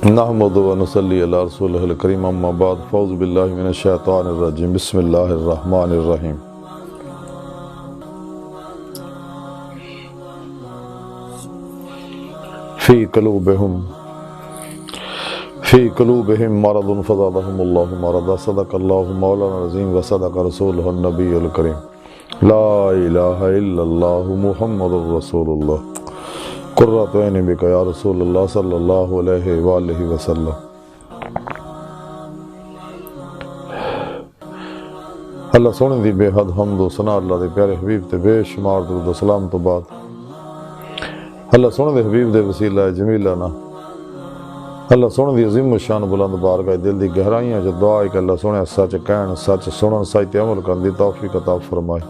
نحمد و نصلی علی رسولہ الکریم اما بعد فاعوذ باللہ من الشیطان الرجیم بسم اللہ الرحمن الرحیم فی قلوبہم مرض فزادہم اللہ مرضا صدق اللہ مولانا العظیم و صدق رسولہ النبی الکریم لا الہ الا اللہ محمد رسول اللہ قرۃ عین بک یا رسول اللہ صلی اللہ علیہ وآلہ وسلم۔ اللہ سونے دی بے حد حمد و ثنا اللہ دے پیارے حبیب تے بے شمار درود و سلام تو بعد اللہ سونے دے حبیب دے وسیلہ جمیلہ نا اللہ سونے دی عظیم و شان بلند بارگاہ دل دی گہرائیاں جو دعا ہے کہ اللہ سونے سچ کہن سچ سنن سچ عمل کرن دی توفیق عطا فرمائے۔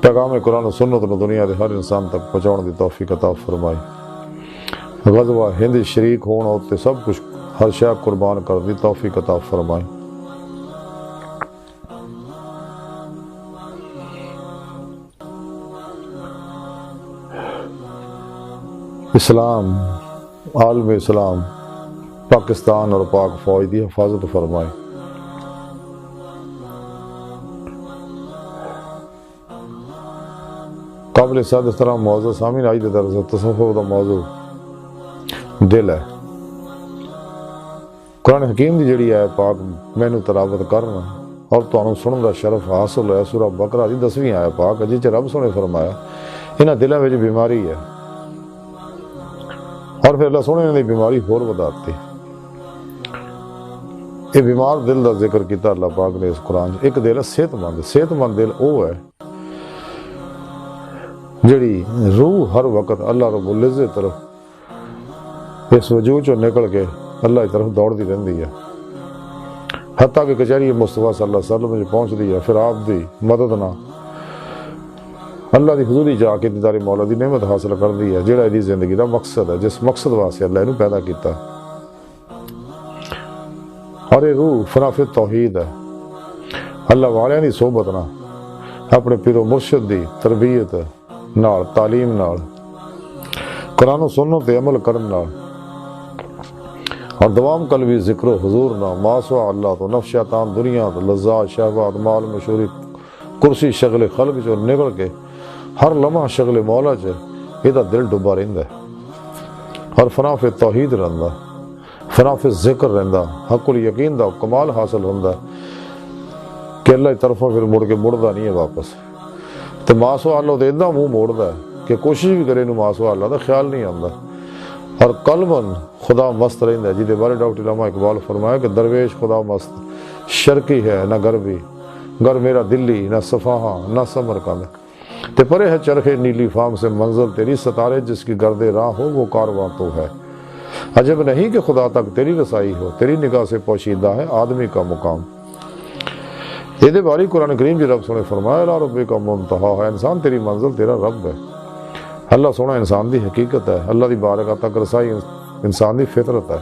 پیغام قرآن و سنت نو دنیا دے ہر انسان تک پہنچاؤن دی توفیق عطا فرمائے۔ غزوہ ہند شریک ہون ہوتے سب کچھ ہر شے قربان کر دی توفیق عطا فرمائے۔ اسلام عالم اسلام پاکستان اور پاک فوج دی حفاظت فرمائے۔ قابل صد احترام معزز سامعین، آج دے درس تصوف دا موضوع دل ہے۔ قرآن حکیم دی جڑی ہے پاک مینوں تلاوت کرنا اور تانوں سنن دا شرف حاصل ہے۔ سورہ بقرہ دی 10ویں آیت پاک جس رب سونے فرمایا انہاں دلاں وچ بیماری ہے، اور پھر اللہ سونے نے بیماری ہور وداتی۔ یہ بیمار دل دا ذکر کیتا اللہ پاک نے اس قرآن۔ ایک دل ہے صحت مند دل او ہے جڑی روح ہر وقت اللہ رب العزت طرف اس وجود چوں نکل کے اللہ کی طرف دوڑ دی رہندی ہے، حتیٰ کہ کچہری مصطفیٰ صلی اللہ علیہ وسلم میں پہنچ دی ہے، پھر آپ دی مدد نہ اللہ دی حضوری جا کے دیدار مولا دی نعمت حاصل کر دی ہے، جڑا دی زندگی دا مقصد ہے، جس مقصد واسطے اللہ نے پیدا کیتا۔ اور یہ روح فناف توحید ہے، اللہ والیاں دی صحبت نہ اپنے پیر و مرشد دی تربیت نال تعلیم نال قرآن و سنت تے عمل کرن نال اور دوام قلبی ذکر و حضور نہ ما سوا اللہ تو نفس شیطان دنیا تو لذات شہوات مال مشہوری کرسی شغل خلق جو نکل کے ہر لمحہ شغل مولا چ یہ دل ڈبا رہندا ہے اور فناف توحید رہندا، فناف ذکر رہندا، حق الیقین دا کمال حاصل ہوندا کہ اللہ کی طرفوں پھر مڑ کے مڑدا نہیں ہے واپس۔ تو ماسو اللہ تو اتنا منہ موڑتا ہے کہ کوشش بھی کرے نو ماسو اللہ دا خیال نہیں آتا، اور قلباً خدا مست رہندا ہے، جہدے بارے ڈاکٹر علامہ اقبال فرمایا کہ درویش خدا مست شرقی ہے نہ غربی، گر میرا دلی نہ صفاہاں نہ سمرقند، تے پرے ہے چرخے نیلی فام سے منزل تیری، ستارے جس کی گرد راہ ہو وہ کارواں تو ہے، عجب نہیں کہ خدا تک تیری رسائی ہو، تیری نگاہ سے پوشیدہ ہے آدمی کا مقام۔ یہ دے باری قرآن کریم جی رب سونے فرمایا لا رب کا منتہا ہے، انسان تیری منزل تیرا رب ہے۔ اللہ سونا انسان دی حقیقت ہے، اللہ دی بارگاہ تک رسائی انسان دی فطرت ہے،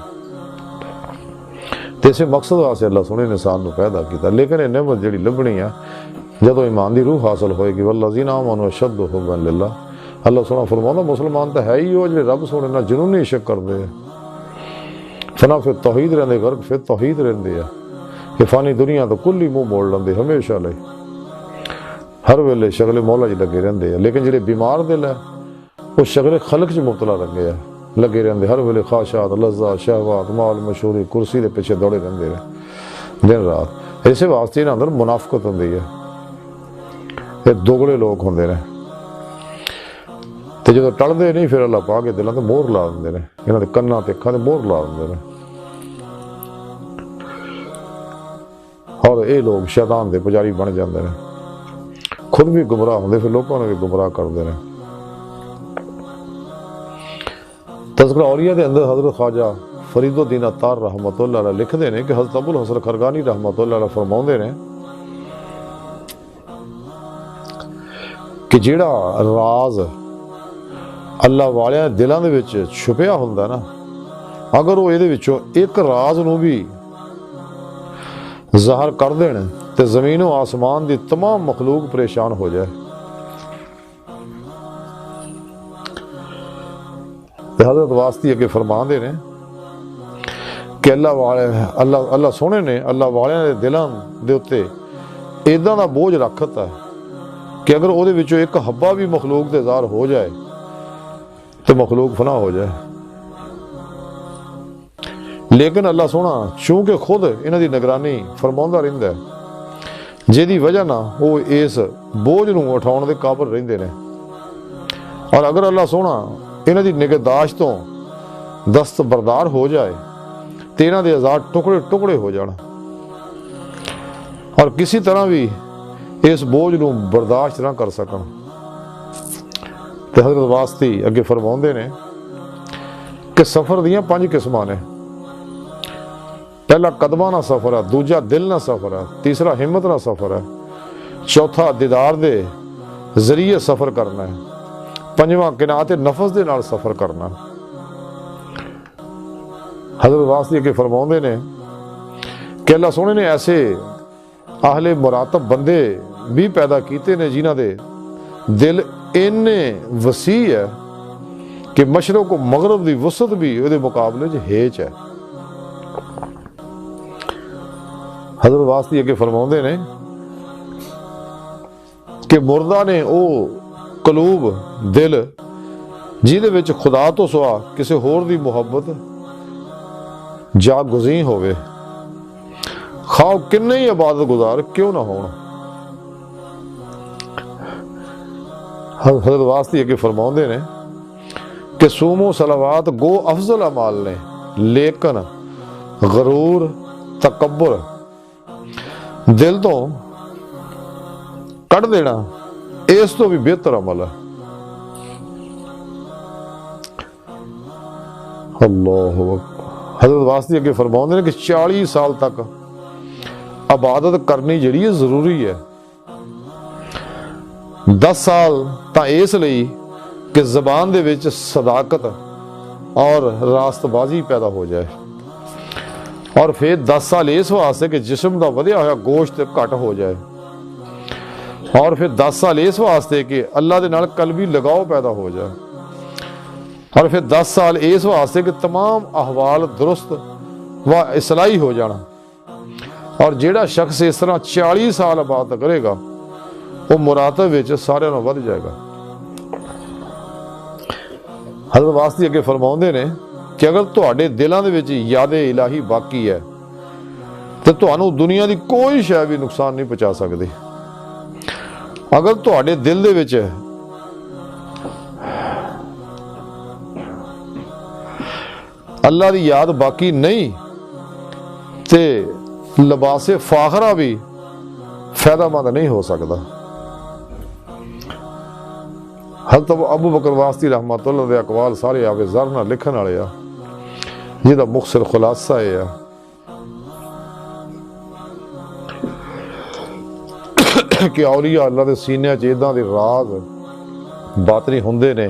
تے اسے مقصد واسطے اللہ سونے نے انسان نو پیدا کیتا۔ لیکن یہ نعمت جڑی لبنی ہے جدو ایمان دی روح حاصل ہوئے گی، والذین آمنوا اشد حبا للہ، اللہ سونا فرماؤں مسلمان تو ہے ہی وہ جڑے رب سونے نہ جنونی عشق کردے ہیں، فنا پھر توحید رہندے، غرق پھر توحید رہندے ہے کہ فانی دنیا تو کلی منہ موڑ لندے ہمیشہ لے، ہر ویلے شغل مولا جی لگے رہندے ہیں۔ لیکن جڑے بیمار دل ہے وہ شغل خلق چ مبتلا لگے ہیں، لگے رہندے ہر ویلے خواہشات لذات شہوات مال مشہوری کرسی دے پیچھے دوڑے رہندے ہیں دن رات۔ اسے واسطے انہاں اندر منافقت ہوندی ہے، یہ دوگڑے لوگ ہوندے نے، تے جدوں ٹلدے نہیں پھر اللہ پاک کے دلاں تے مہر لا دیندے نے، انہاں دے کناں تے اکھاں تے مہر لا دیندے نے، اور اے لوگ شیطان دے پجاری بن جاندے نے، خود بھی گمراہ ہوندے پھر لوگوں نے بھی گمراہ کردے نے۔ تذکرہ اولیاء دے اندر حضرت خواجہ فرید الدین عطار رحمۃ اللہ علیہ لکھدے نے کہ حضرت ابو الحسن خرگانی رحمۃ اللہ علیہ فرماؤندے نے کہ جیڑا راز اللہ والیاں دلاں دے وچ چھپیا ہوندا نا، اگر وہ یہ وچوں ایک راز نو بھی ظاہر کر دین تے زمین و آسمان دی تمام مخلوق پریشان ہو جائے۔ تے حضرت واسطی اگے فرماندے نے کہ اللہ سونے نے اللہ والیاں دے دلاں دے اتے ایداں دا بوجھ رکھتا ہے کہ اگر وہ ایک حبہ بھی مخلوق دے ظاہر ہو جائے تو مخلوق فنا ہو جائے. لیکن اللہ سونا چونکہ خود انہاں دی نگرانی فرماؤندا رہندا ہے جہدی وجہ نہ وہ اس بوجھ نوں اٹھاؤن دے قابل رہندے نے. اور اگر اللہ سونا انہاں دی نگہداشت تو دستبردار ہو جائے تو انہاں دے اعضاء ٹکڑے ٹکڑے ہو جان اور کسی طرح بھی اس بوجھ نوں برداشت نہ کر سکن. تو حضرت واسطی اگے فرماؤندے نے کہ سفر دیاں 5 قسماں نے. پہلا قدماں نہ سفر ہے، دوجا دل نہ سفر ہے، تیسرا ہمت نہ سفر ہے، چوتھا دیدار دے ذریعے سفر کرنا ہے، پنجواں قناعت نفس دے نال سفر کرنا. حضرت واسطی کے فرماؤندے نے کہ اللہ سونے نے ایسے اہل مراتب بندے بھی پیدا کیتے نے جنہاں دے دل اینے وسیع ہے کہ مشرق و مغرب دی وسعت بھی وہ دے مقابلے ہیچ ہے. حضرت واسطی کے فرماؤندے نے کہ مردہ نے او قلوب دل جیدے وچ خدا تو سوا کسی ہور دی محبت جا گزین ہوئے خواہ کنے ہی عبادت گزار کیوں نہ ہونا. حضرت واسطی کے فرماؤندے نے کہ سوم و صلوات گو افضل اعمال نے لیکن غرور تکبر دل تو کٹ دینا اس تو بھی بہتر عمل ہے. اللہ حضرت واسطی اگے فرماؤندے نے کہ 40 سال تک عبادت کرنی جڑی ہے ضروری ہے. 10 سال تا اس لئی کہ زبان دے وچ صداقت اور راست بازی پیدا ہو جائے اور پھر 10 سال اس واسطے کہ جسم دا ودیا ہوا گوشت گھٹ ہو جائے اور پھر 10 سال اس واسطے کہ اللہ دے نال قلبی لگاؤ پیدا ہو جائے اور پھر 10 سال اس واسطے کہ تمام احوال درست و اصلاحی ہو جانا. اور جیڑا شخص اس طرح 40 سال عبادت کرے گا وہ مراتب وچ سارے نال ود جائے گا. حضرت واسطی اگے فرماؤندے نے کہ اگر تہاڈے دلاں دے وچ یاد الہی باقی ہے تو تہانوں دنیا دی کوئی شے بھی نقصان نہیں پہنچا سکدی. اگر تہاڈے دل دے وچ اللہ دی یاد باقی نہیں تے لباس فاخرہ بھی فائدہ مند نہیں ہو سکتا. حضرت ابو بکر واسطی رحمۃ اللہ دے اقوال سارے آوے زر نہ لکھن والے آ جہاں مختصر خلاصہ ہے کہ اولیاء اللہ دے سینے چیداں دے راز باطنی ہوندے نے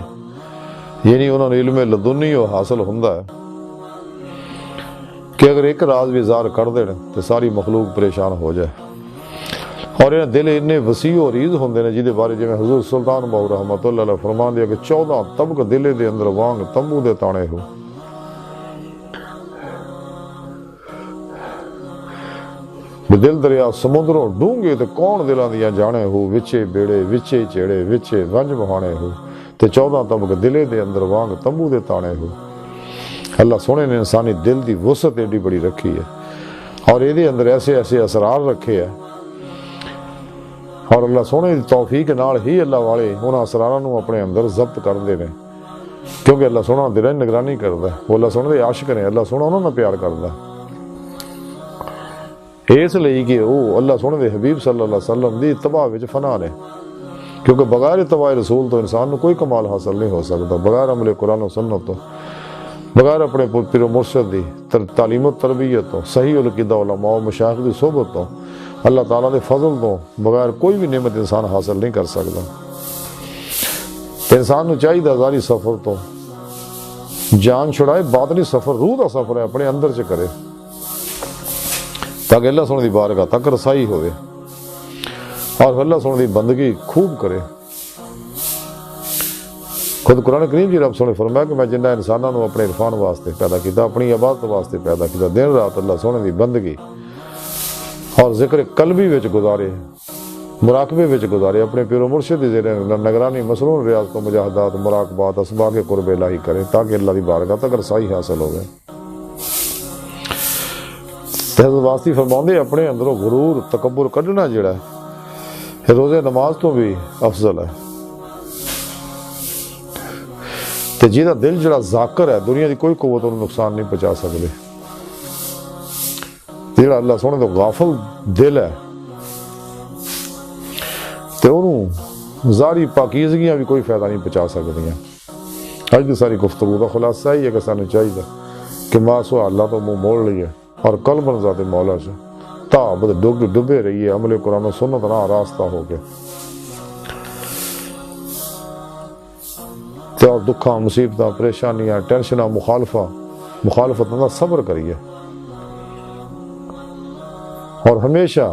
یعنی انہوں نے علم لدنی حاصل ہوندا ہے کہ اگر ایک راز بھی ظاہر کر دیں تو ساری مخلوق پریشان ہو جائے. اور یہ دل اتنے وسیع و ریز ہوندے نے جہدے بارے جویں حضور سلطان باہو رحمۃ اللہ علیہ فرمان دیا کہ 14 طبق دلے دے اندر وانگ تمبو دے تانے ہو. دل دریا سمندروں ڈونگے تے کون دلاں دیاں جانے ہو وچے بیڑے وچے چیڑے وچے ونج بہانے ہو تے 14 طبق دلے دے اندر وانگ تمبو دے تانے ہو. اللہ سونے نے انسانی دل دی وسعت ایڈی بڑی رکھی ہے اور یہ اندر ایسے ایسے اسرار رکھے ہیں اور اللہ سونے دی توفیق نال ہی اللہ والے انہاں اسراراں نوں اپنے اندر ضبط کردے نے کیونکہ اللہ سونا دل دی نگرانی کردا ہے. وہ اللہ سونے دے عاشق نے اللہ سونا انہاں نال پیار کردا ہے اس لئی کہ وہ اللہ سونے دے حبیب صلی اللہ علیہ وسلم دی اتباع وچ فنا نے کیونکہ بغیر اتباع رسول تو انسان کو کوئی کمال حاصل نہیں ہو سکتا. بغیر عمل قرآن و سنت تو بغیر اپنے پیر و مرشد دی تعلیم و تربیت تو صحیح العقیدہ علماء و مشایخ دی صحبت تو اللہ تعالیٰ دے فضل تو بغیر کوئی بھی نعمت انسان حاصل نہیں کر سکتا. انسان نو چاہیے ظاہری سفر تو جان چھڑائے باطنی سفر روح دا سفر ہے اپنے اندر چ کرے تاکہ اللہ سونے دی بارگاہ تک رسائی ہوئے اور اللہ سونے دی بندگی خوب کرے خود قرآن کریم جی رب سونے فرمایا کہ میں جنہ انسانوں کو اپنے عرفان واسطے پیدا کیتا، اپنی عبادت واسطے پیدا کیتا، دن رات اللہ سونے دی بندگی اور ذکر قلبی وچ گزارے، مراقبے وچ گزارے، اپنے پیر و مرشد دی زیر نگرانی مصنون ریاضت و مجاہدات مراقبات اسباق قرب الہی کرے تاکہ اللہ دی بارگاہ تک رسائی حاصل ہوگی۔ حضرت واسطی فرماؤندے اپنے اندروں غرور تکبر کڈنا جڑا ہے روزے نماز تو بھی افضل ہے، تے جیدہ دل جڑا ذاکر ہے دنیا دی کوئی قوت انہوں نقصان نہیں پہنچا سکتے، جڑا اللہ سونے تو غافل دل ہے تے انہوں ظاہری پاکیزگیاں بھی کوئی فائدہ نہیں پہنچا سکتی ہیں۔ اج دی ساری گفتگو کا خلاصہ ہی ہے کہ سانو چاہیے کہ ماسو اللہ تو منہ موڑ لیے اور قلباً ذات مولا سے تابد ڈبے رہیے عمل قرآن و سنت نہ راستہ ہو کے، اور دکھاں مصیبتاں پریشانیاں ٹینشناں مخالفت نہ صبر کریے اور ہمیشہ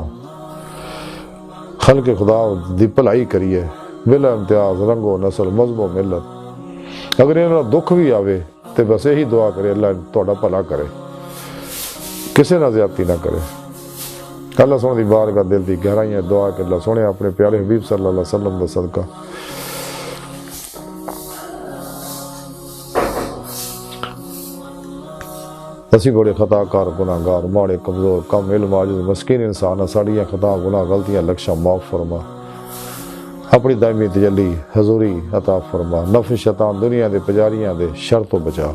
خلق خدا دی بھلائی کریے بلا امتیاز رنگ و نسل مذہب و ملت۔ اگر انہاں دکھ بھی آوے تو بس یہی دعا کرے اللہ تہاڈا بھلا کرے، کسی نہ زیادتی نہ کرے۔ اللہ سونے دی بارگاہ دل دی گہرائیاں دعا کہ اللہ سونے اپنے پیارے حبیب صلی اللہ علیہ وسلم دا صدقہ اسی بڑے خطا کار گناہگار ماڑے کمزور کم علم عاجز مسکین انسان ساڑیاں خطا گناہ غلطیاں لکشاں معاف فرما، اپنی دائمی تجلی حضوری عطا فرما، نفس شیطان دنیا دے پجاریاں دے شر تو بچا۔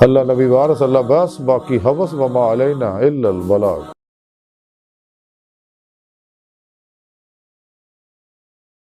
اللہ نبی وارث اللہ بس باقی حوث وما علینا الا البلاغ۔